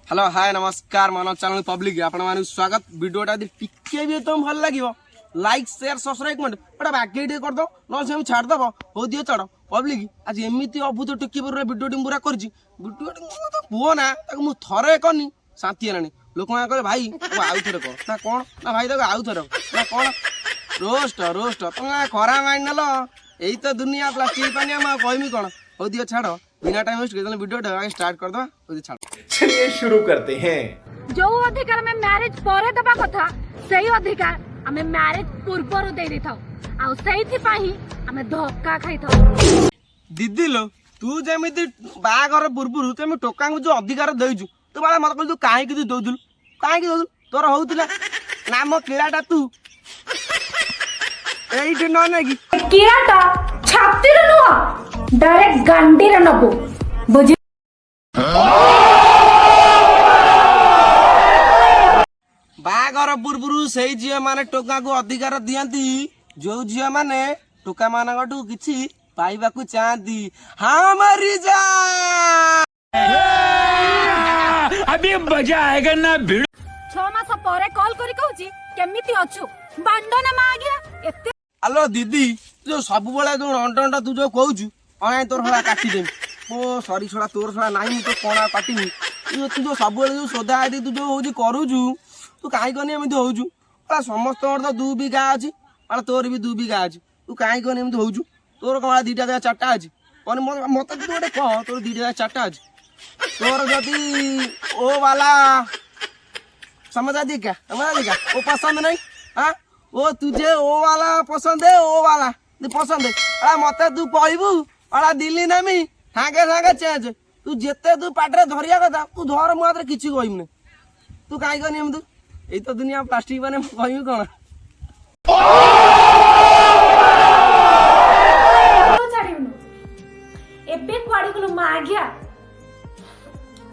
Hello hi नमस्कार Manoj channel public आपण मानु स्वागत। वीडियोटा टिके भी तुम भल लगे लाइक शेयर सब्सक्राइब कमेंट बड़ा बाकी टे कर दो न से छाड़ दब हो दियो चढ़ पब्लिक आज एमती अभूत टिकी पर वीडियो पूरा कर पुओ ना मु थरे कनी शांति हेलानी लोक मैंने कहे भाई आउ थे कर ना कौन ना भाई तक आउ थे ना कौन रोस्ट रोस्ट तुम खरा माइंड नल यही तो दुनिया प्लास्टिक पानी कहमी कौन हो दियो छाड़ बिना टाइम वेस्ट कर वीडियो स्टार्ट कर दो छाड़। चलिए शुरू करते हैं। जो अधिकार में मैरिज पर दबा कथा सही अधिकार हमें मैरिज पूर्व दे देता आ सही पाही हमें धक्का खाई था। दीदी लो तू जेमिति बागर पूर्व तुम टोका जो अधिकार देजु तू बाला मत कहू कहीं तू दौदुल कहीं दौदुल तोर होउतिला नाम किलाटा तू एइटे न नेगी किराटा छाती रे नुआ डायरेक्ट गांडी रे नबो बुझी बागर पूर्व से झील मैंने टोका को अधिकार दियंती जो झील मैंने टोका मानकटू किछि पाइबाकू चाहती हाँ मरी जा अभी मजा आएगा ना। 6 मास परे कॉल करी कहूची केमिति अछु बांडो ना मा गया एते। हेलो दीदी जो सब बेले जो अंटा तू जो कहू अँ तोर हला काटी देमी ओ सरी छोड़ा तोर छोड़ा नहीं तो कौन काटमी तू जो सब जो सोदा आदि तू जो हूँ करुचु तू कहीं कनी एमती होचु समस्त तो 2 बीघा अच्छी तोर भी 2 बीघा अच्छी तू कहीं कनी एमती होचु तोर कौन 2टा जगह 4टा अच्छी मत तू गोटे कह तोर 2टा जगह 4टा अच्छी तोर जदि ओ वाला समझा दी क्या वो पसंद नहीं हाँ ओ तुझे ओ वाला पसंद है ओ वाला पसंद है मत तू कहबू दिल्ली नामी सागे सागे चेंज तू जिते तू पाटे धरिया कथा तू धर मुझे किसी कहमी तू कहीं कनी एमती यही तो दुनिया प्लास्टिक मैंने कहमी कौन एबे कुआडी गलो मा गया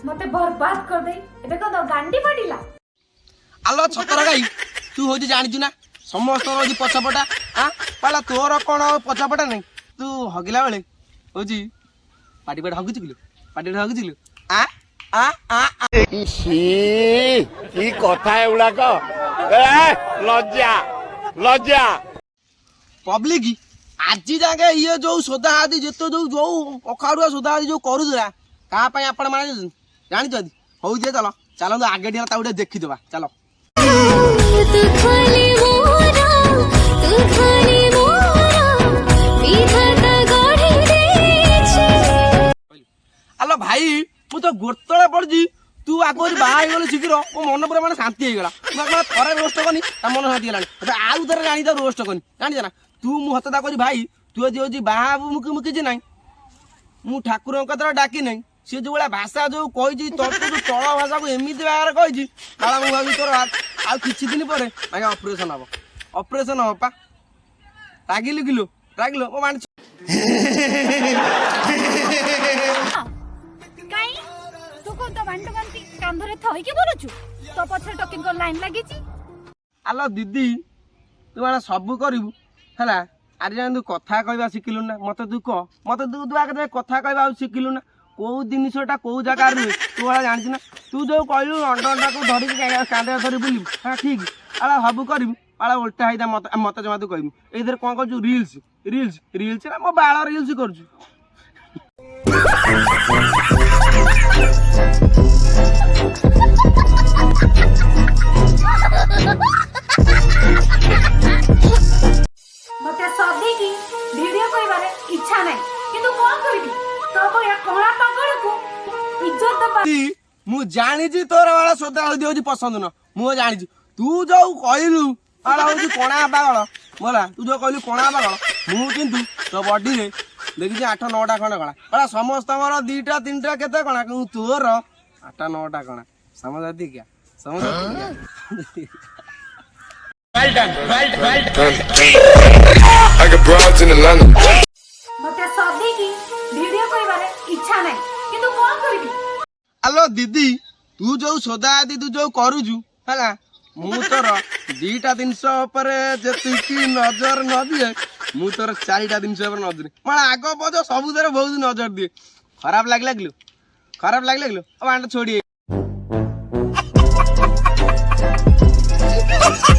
मते बर्बाद कर दे एबे कद गांडी पडिला। आलो छतर गाई तू हो जानिचु ना समस्त होजी पछपटा हां पाला तोर कोन पछपटा नहीं तू हगिला बेले होजी पाटी पेट हगुच किलो पाटी पेट हगुच किलो आ आ आ की कथा एउडा को लज्जा लज्जा पब्लिक आज जाके ये जो सोदा आदि जितो जो अखाड़ुआ सोदा आदि जो करूला कहा आपण माने जानी हौ जे चलो चलो आगे ढेला ता देखी देबा चलो। हेलो भाई मु तो गोरतले पड़ी तू आगे बाहर गल शीघ्र मो मन पूरा मैंने शांति होगा थरे रोस्ट कनी मन शांति है आउ थे जानी रोस्ट कनी जानी ना तू मु हतदा करी भाई तू यदि हूँ बाहा मुखी मुखी जे ना मु ठाकुर कथा डाकी ना सी जो भाया भाषा जो कही तोर जो तल भाषा को एमती भाव कही मुझे तोर आ कि दिन पर ऑपरेशन हम ऑपरेशन हम पा रागिलु किलो रागिलो मो मान काई तू को तो बांडो बांती कांधरे थई के बोलुछु तो पछे टकिंग को लाइन लागिची। आलो दीदी तू माने सब करिवु हैला अरे जान तू कथा कहबा शिखिलु ना मते तू कह मते तू आगे कथा कहबा शिखिलु ना कौ जिनटा कौ जगार रुए तू वाला जानी ना तू जो कहलु अंडा को धरिक कांदे धरी बुलू हाँ ठीक आला सब करू आला उल्टा है मत मत जमा तू कहबू एधर कौन कर रिल्स रिल्स रिल्स ना मो बाल रिल्स कर मते सदी की वीडियो कोइबारे इच्छा नै किंतु कोन करबी तो को या कोला पागल को इज्जत दबा मु जानी जी तोर वाला सोदा होदी पसंद न मु जानी जी तू जो कहलु आला होदी कोणा पागल बोला तू जो कहलु कोणा पागल मु किंतु तो बॉडी रे देखि 8 9टा खंड कणा आला समस्त हमर 2टा 3टा केते कणा कि तोर 8 9टा कणा समझ आती क्या समझ आती क्या Well done, well done. I got broads in Atlanta. मते सदी की वीडियो कोइबारे इच्छा नै किंतु कोन करबी। हेलो दीदी तू जो सोदा आदि तू जो करूचु हैला मु तोर 2टा 300 पर जति नजर न दिए मु तोर 4टा 300 पर नजर माने आगो पजो सब बहुत नजर दिए खराब लागला खराब लागला अब आंटा छोड़ी Bye.